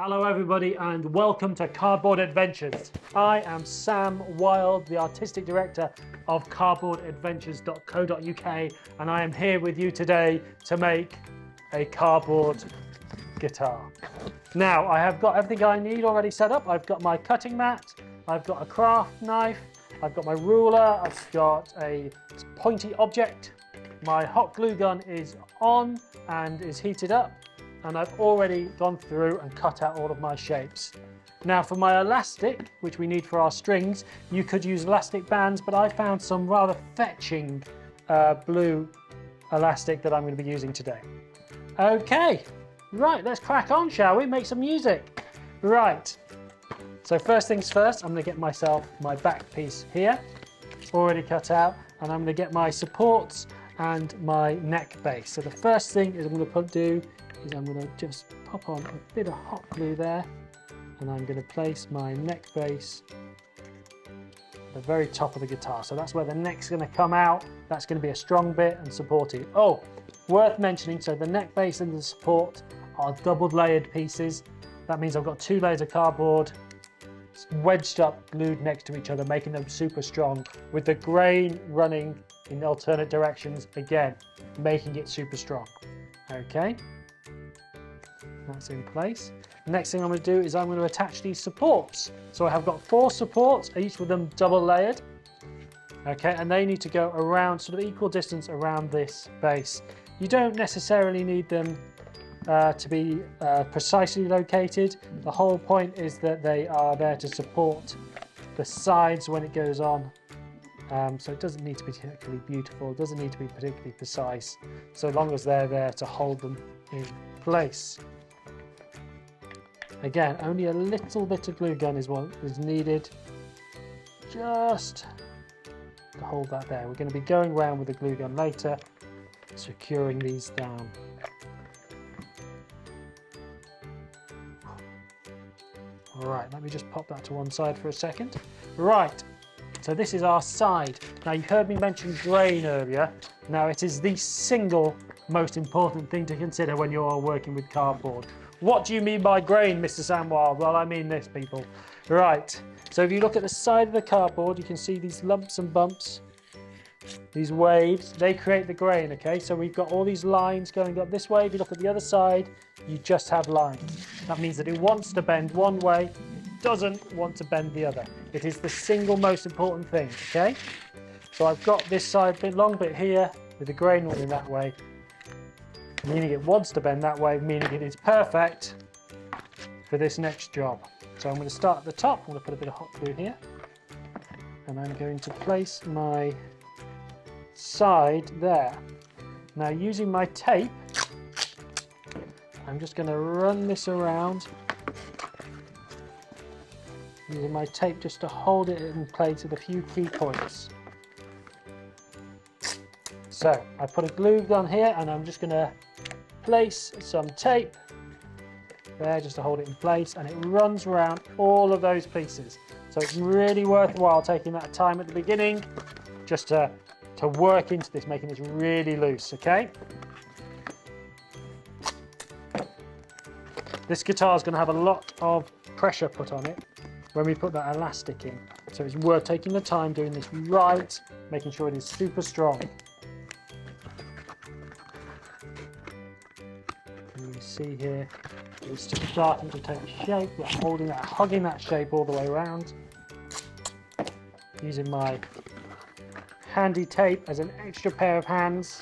Hello everybody and welcome to Cardboard Adventures. I am Sam Wild, the Artistic Director of cardboardadventures.co.uk, and I am here with you today to make a cardboard guitar. Now I have got everything I need already set up. I've got my cutting mat, I've got a craft knife, I've got my ruler, I've got a pointy object, my hot glue gun is on and is heated up, and I've already gone through and cut out all of my shapes. Now for my elastic, which we need for our strings, you could use elastic bands, but I found some rather fetching blue elastic that I'm going to be using today. Okay, right, let's crack on, shall we? Make some music. Right, so first things first, I'm going to get myself my back piece here, already cut out, and I'm going to get my supports and my neck base. So the first thing is I'm going to I'm going to just pop on a bit of hot glue there, and I'm going to place my neck base at the very top of the guitar. So that's where the neck's going to come out. That's going to be a strong bit and supportive. Oh, worth mentioning, so the neck base and the support are double layered pieces. That means I've got 2 layers of cardboard wedged up, glued next to each other, making them super strong, with the grain running in alternate directions, again, making it super strong. Okay. That's in place. The next thing I'm going to do is I'm going to attach these supports. So I have got 4 supports, each with them double layered. Okay, and they need to go around sort of equal distance around this base. You don't necessarily need them to be precisely located. The whole point is that they are there to support the sides when it goes on. So it doesn't need to be particularly beautiful, it doesn't need to be particularly precise, so long as they're there to hold them in place. Again, only a little bit of glue gun is what is needed, just to hold that there. We're going to be going around with the glue gun later, securing these down. Alright, let me just pop that to one side for a second. Right, so this is our side. Now you heard me mention grain earlier. Now it is the single most important thing to consider when you are working with cardboard. What do you mean by grain, Mr. Sam Wild? Well, I mean this, people. Right, so if you look at the side of the cardboard, you can see these lumps and bumps, these waves, they create the grain, okay? So we've got all these lines going up this way. If you look at the other side, you just have lines. That means that it wants to bend one way, it doesn't want to bend the other. It is the single most important thing, okay? So I've got this side bit, long bit here with the grain running that way, meaning it wants to bend that way, meaning it is perfect for this next job. So I'm going to start at the top. I'm going to put a bit of hot glue here, and I'm going to place my side there. Now using my tape, I'm just going to run this around, using my tape just to hold it in place with a few key points. So I put a glue gun here, and I'm just going to place some tape there just to hold it in place, and it runs around all of those pieces. So it's really worthwhile taking that time at the beginning just to work into this, making this really loose, okay? This guitar is going to have a lot of pressure put on it when we put that elastic in. So it's worth taking the time doing this right, making sure it is super strong. See here, it's just starting to take shape. We're hugging that shape all the way around. Using my handy tape as an extra pair of hands,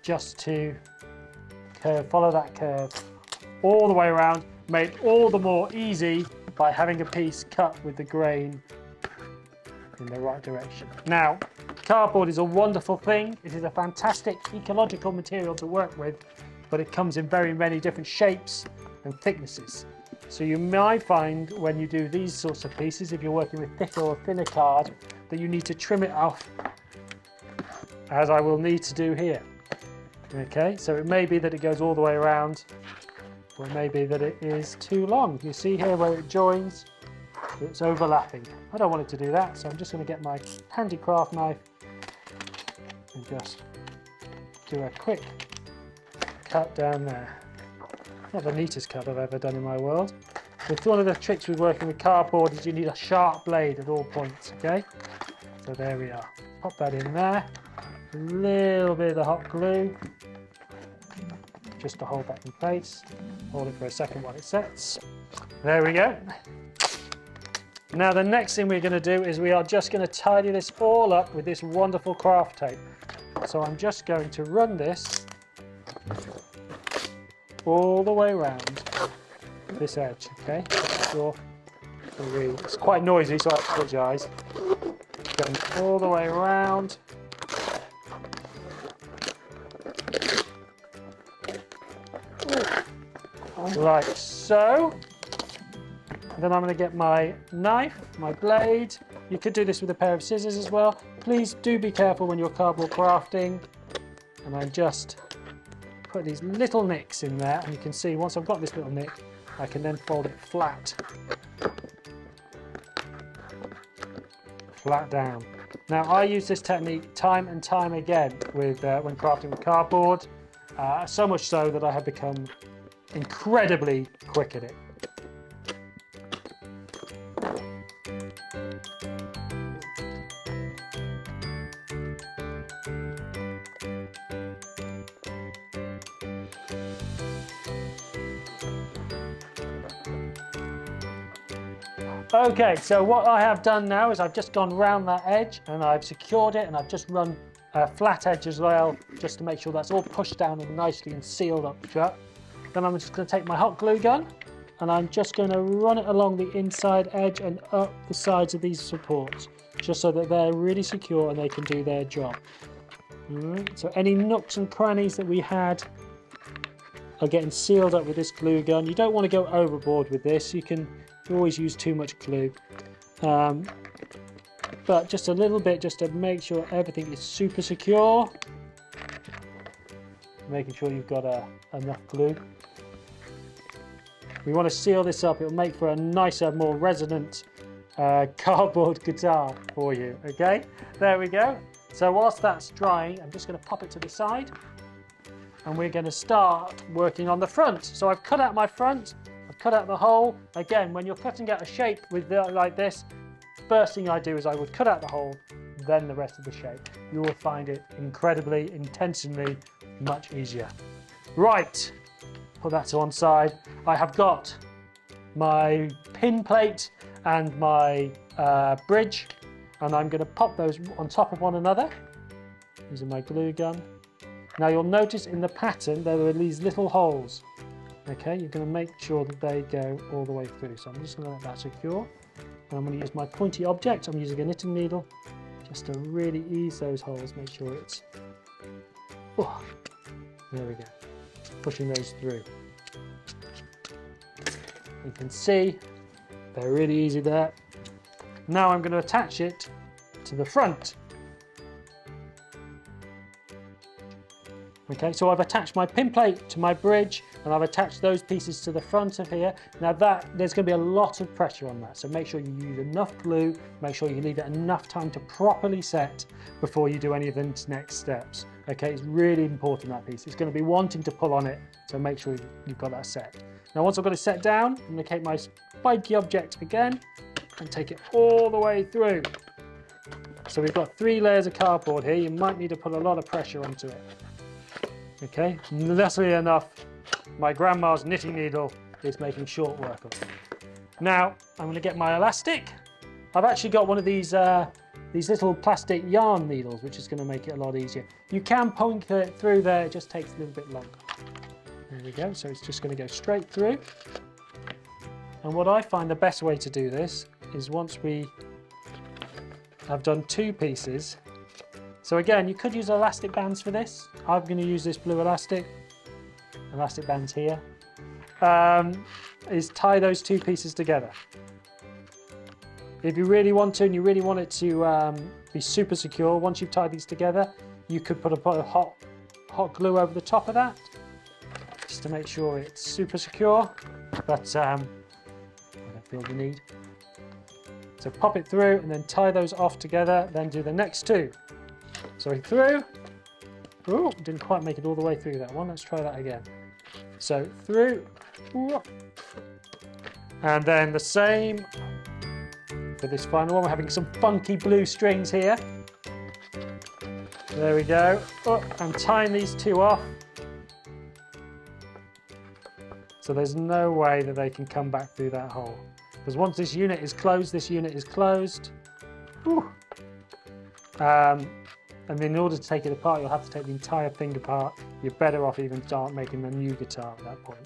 just to follow that curve all the way around, made all the more easy by having a piece cut with the grain in the right direction. Now, cardboard is a wonderful thing. It is a fantastic ecological material to work with, but it comes in very many different shapes and thicknesses. So you might find when you do these sorts of pieces, if you're working with thicker or thinner card, that you need to trim it off, as I will need to do here. Okay, so it may be that it goes all the way around, or it may be that it is too long. You see here where it joins, it's overlapping. I don't want it to do that, so I'm just going to get my handy craft knife and just do a quick cut down there. Not the neatest cut I've ever done in my world. But one of the tricks with working with cardboard is you need a sharp blade at all points, okay? So there we are. Pop that in there. A little bit of the hot glue, just to hold that in place. Hold it for a second while it sets. There we go. Now the next thing we're going to do is we are just going to tidy this all up with this wonderful craft tape. So I'm just going to run this all the way around this edge, okay? Sure. It's quite noisy, so I apologise. Going all the way around. Like so. Then I'm going to get my knife, my blade. You could do this with a pair of scissors as well. Please do be careful when you're cardboard crafting. And I just put these little nicks in there, and you can see once I've got this little nick, I can then fold it flat down. Now I use this technique time and time again with when crafting with cardboard, so much so that I have become incredibly quick at it. Okay, so what I have done now is I've just gone round that edge and I've secured it, and I've just run a flat edge as well, just to make sure that's all pushed down and nicely and sealed up shut. Then I'm just going to take my hot glue gun and I'm just going to run it along the inside edge and up the sides of these supports, just so that they're really secure and they can do their job. Alright, so any nooks and crannies that we had are getting sealed up with this glue gun. You don't want to go overboard with this. You always use too much glue, but just a little bit, just to make sure everything is super secure. Making sure you've got enough glue. We want to seal this up. It'll make for a nicer, more resonant cardboard guitar for you. Okay, there we go. So whilst that's drying, I'm just going to pop it to the side, and we're going to start working on the front. So I've cut out my front. Cut out the hole. Again, when you're cutting out a shape with like this, first thing I do is I would cut out the hole, then the rest of the shape. You will find it incredibly, intentionally much easier. Right, put that to one side. I have got my pin plate and my bridge, and I'm going to pop those on top of one another using my glue gun. Now you'll notice in the pattern there are these little holes. Okay, you're going to make sure that they go all the way through. So I'm just going to let that secure. And I'm going to use my pointy object. I'm using a knitting needle just to really ease those holes. Make sure it's... Oh, there we go. Pushing those through. You can see they're really easy there. Now I'm going to attach it to the front. Okay, so I've attached my pin plate to my bridge, and I've attached those pieces to the front of here. Now there's going to be a lot of pressure on that, so make sure you use enough glue, make sure you leave it enough time to properly set before you do any of the next steps. Okay, it's really important, that piece. It's going to be wanting to pull on it, so make sure you've got that set. Now once I've got it set down, I'm going to take my spiky object again and take it all the way through. So we've got 3 layers of cardboard here. You might need to put a lot of pressure onto it. Okay, luckily enough, my grandma's knitting needle is making short work of it. Now, I'm going to get my elastic. I've actually got one of these little plastic yarn needles, which is going to make it a lot easier. You can puncture it through there, it just takes a little bit longer. There we go, so it's just going to go straight through. And what I find the best way to do this is once we have done 2 pieces. So again, you could use elastic bands for this. I'm going to use this blue elastic bands here. Is tie those 2 pieces together. If you really want to, and you really want it to be super secure, once you've tied these together, you could put a hot glue over the top of that, just to make sure it's super secure, but I don't feel the need. So pop it through and then tie those off together, then do the next 2. So through, ooh, didn't quite make it all the way through that one, let's try that again. So through, And then the same for this final one. We're having some funky blue strings here. There we go. Oh, and tying these two off. So there's no way that they can come back through that hole. Because once this unit is closed, this unit is closed. And in order to take it apart, you'll have to take the entire thing apart. You're better off even start making a new guitar at that point.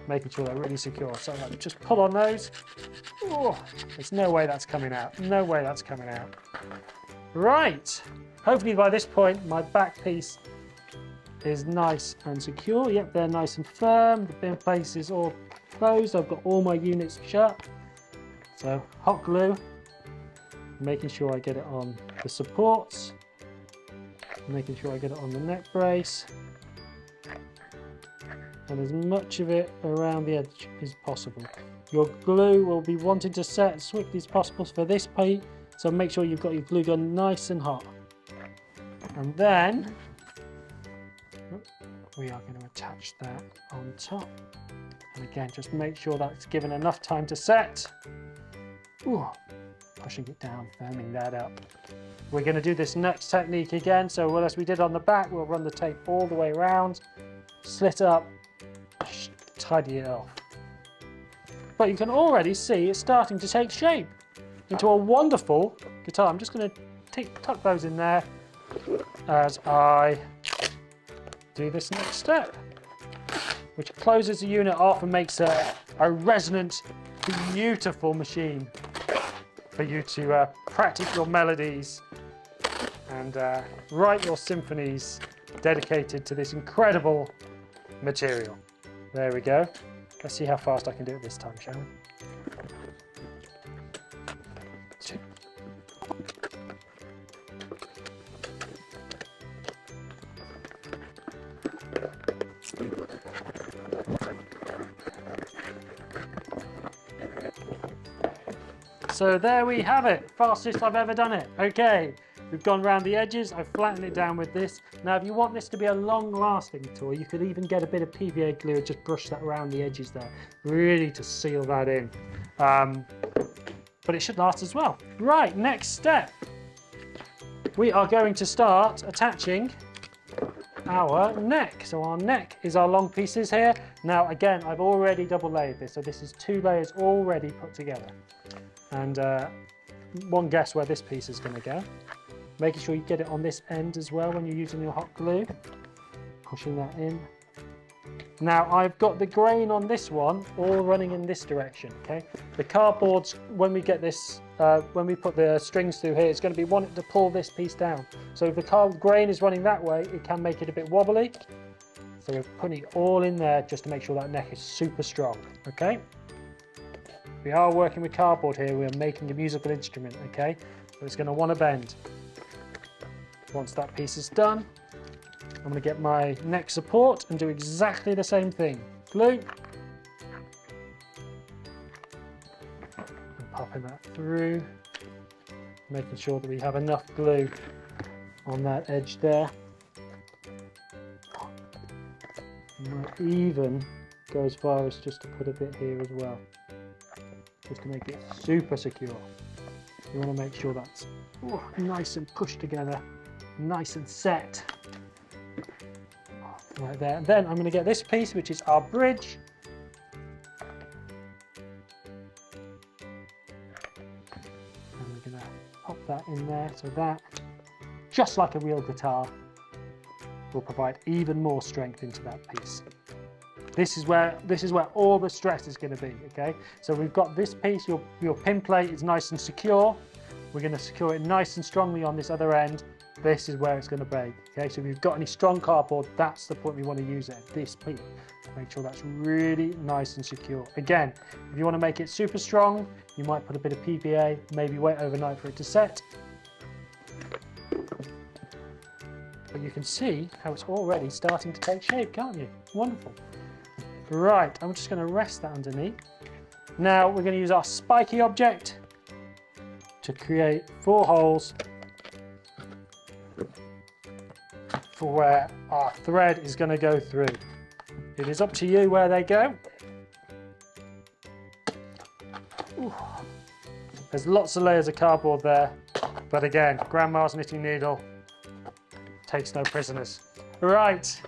Making sure they're really secure. So just pull on those. Oh, there's no way that's coming out. No way that's coming out. Right. Hopefully by this point, my back piece is nice and secure. Yep, they're nice and firm. The bin place is all closed. I've got all my units shut. So hot glue. Making sure I get it on the supports, making sure I get it on the neck brace, and as much of it around the edge as possible. Your glue will be wanting to set as swiftly as possible for this piece, so make sure you've got your glue gun nice and hot. And then we are going to attach that on top. And again, just make sure that's given enough time to set. Ooh. Pushing it down, firming that up. We're going to do this next technique again. So as we did on the back, we'll run the tape all the way around, slit up, tidy it off. But you can already see it's starting to take shape into a wonderful guitar. I'm just going to tuck those in there as I do this next step, which closes the unit off and makes a resonant, beautiful machine for you to practice your melodies and write your symphonies dedicated to this incredible material. There we go. Let's see how fast I can do it this time, shall we? So there we have it, fastest I've ever done it. Okay, we've gone around the edges, I've flattened it down with this. Now if you want this to be a long-lasting toy, you could even get a bit of PVA glue and just brush that around the edges there, really to seal that in. But it should last as well. Right, next step. We are going to start attaching our neck. So our neck is our long pieces here. Now again, I've already double layered this, so this is 2 layers already put together. And one guess where this piece is going to go. Making sure you get it on this end as well when you're using your hot glue. Pushing that in. Now I've got the grain on this one all running in this direction, okay? The cardboard's, when we get this, when we put the strings through here, it's going to be wanting to pull this piece down. So if the grain is running that way, it can make it a bit wobbly. So we're putting it all in there just to make sure that neck is super strong, okay? We are working with cardboard here, we are making a musical instrument, okay? So it's going to want to bend. Once that piece is done, I'm going to get my neck support and do exactly the same thing. Glue. And popping that through. Making sure that we have enough glue on that edge there. I might even go as far as just to put a bit here as well, just to make it super secure. You want to make sure that's nice and pushed together, nice and set. Right there. And then I'm going to get this piece, which is our bridge. And we're going to pop that in there, so that, just like a real guitar, will provide even more strength into that piece. This is where all the stress is going to be, okay? So we've got this piece, your pin plate is nice and secure. We're going to secure it nice and strongly on this other end. This is where it's going to be, okay? So if you've got any strong cardboard, that's the point we want to use it, this piece. Make sure that's really nice and secure. Again, if you want to make it super strong, you might put a bit of PVA, maybe wait overnight for it to set. But you can see how it's already starting to take shape, can't you? Wonderful. Right, I'm just going to rest that underneath. Now we're going to use our spiky object to create 4 holes for where our thread is going to go through. It is up to you where they go. Ooh. There's lots of layers of cardboard there, but again, Grandma's knitting needle takes no prisoners. Right,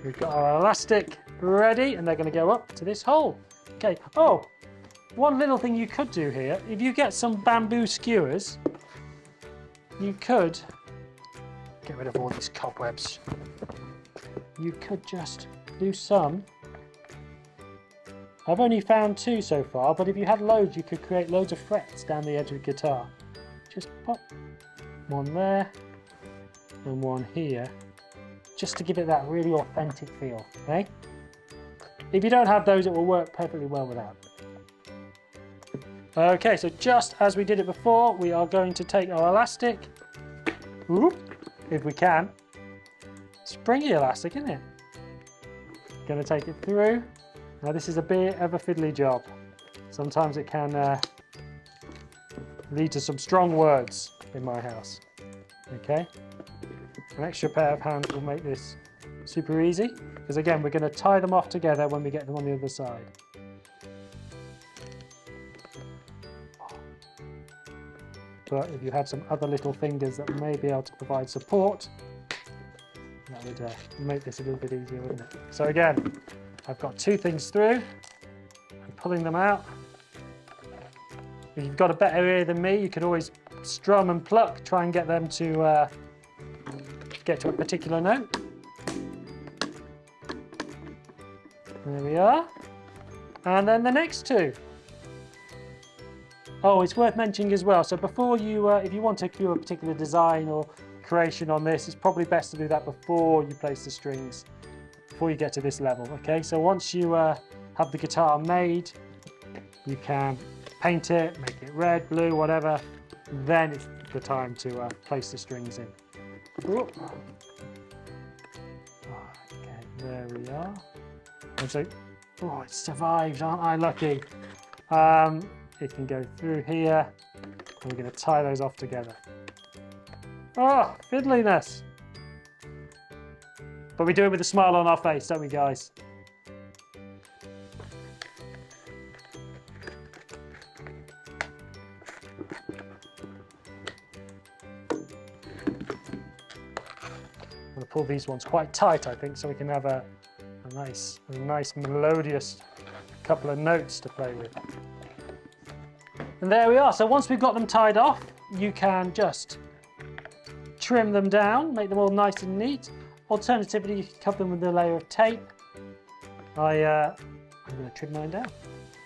we've got our elastic ready, and they're going to go up to this hole. Okay. Oh, one little thing you could do here, if you get some bamboo skewers, you could get rid of all these cobwebs. You could just do some. I've only found 2 so far, but if you had loads, you could create loads of frets down the edge of the guitar. Just pop one there and one here, just to give it that really authentic feel, okay? If you don't have those, it will work perfectly well without. Okay, so just as we did it before, we are going to take our elastic, if we can. Springy elastic, isn't it? Going to take it through. Now this is a bit of a fiddly job. Sometimes it can lead to some strong words in my house. Okay, an extra pair of hands will make this super easy, because again, we're going to tie them off together when we get them on the other side. But if you had some other little fingers that may be able to provide support, that would make this a little bit easier, wouldn't it? So again, I've got 2 things through. I'm pulling them out. If you've got a better ear than me, you could always strum and pluck, try and get them to get to a particular note. There we are. And then the next 2. Oh, it's worth mentioning as well. So before you, if you want to do a particular design or creation on this, it's probably best to do that before you place the strings, before you get to this level, okay? So once you have the guitar made, you can paint it, make it red, blue, whatever, then it's the time to place the strings in. Ooh. Okay, there we are. And so, oh, it survived, aren't I lucky? It can go through here, and we're going to tie those off together. Oh, fiddliness! But we do it with a smile on our face, don't we, guys? I'm going to pull these ones quite tight, I think, so we can have a nice melodious couple of notes to play with. And there we are. So once we've got them tied off, you can just trim them down, make them all nice and neat. Alternatively, you can cover them with a layer of tape. I'm going to trim mine down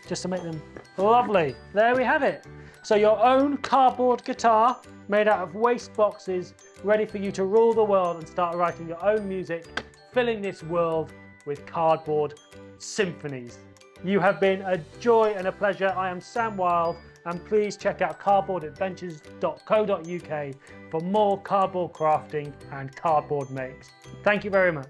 just to make them lovely. There we have it. So your own cardboard guitar made out of waste boxes, ready for you to rule the world and start writing your own music, filling this world with cardboard symphonies. You have been a joy and a pleasure. I am Sam Wild, and please check out cardboardadventures.co.uk for more cardboard crafting and cardboard makes. Thank you very much.